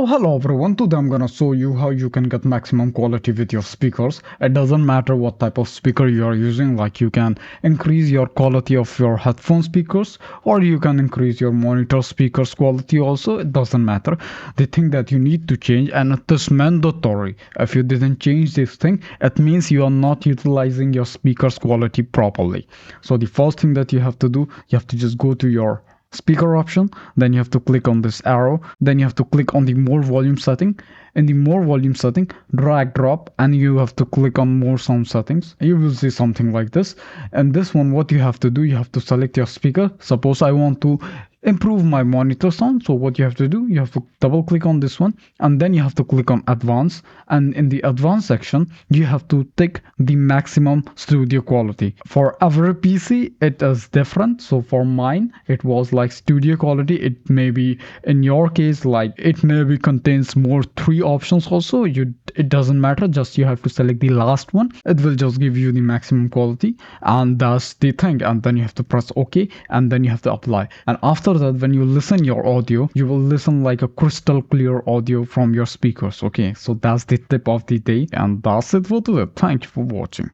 So hello everyone, today I'm gonna show you how you can get maximum quality with your speakers. It doesn't matter what type of speaker you are using, like you can increase your quality of your headphone speakers or you can increase your monitor speakers quality also, it doesn't matter. The thing that you need to change, and it is mandatory, if you didn't change this thing, it means you are not utilizing your speakers quality properly. So the first thing that you have to do, you have to just go to your speaker option, then you have to click on this arrow, then you have to click on the more volume setting. In the more volume setting, drag drop, and you have to click on more sound settings. You will see something like this. And this one, what you have to do, you have to select your speaker. Suppose I want to improve my monitor sound, so what you have to do, you have to double click on this one and then you have to click on advanced, and in the advanced section you have to tick the maximum studio quality. For every PC it is different, so for mine it was like studio quality. It may be in your case like it maybe contains more three options also. It doesn't matter, just you have to select the last one. It will just give you the maximum quality, and that's the thing. And then you have to press OK, and then you have to apply. And after that, when you listen your audio, you will listen like a crystal clear audio from your speakers. Okay, so that's the tip of the day, and that's it for today. Thank you for watching.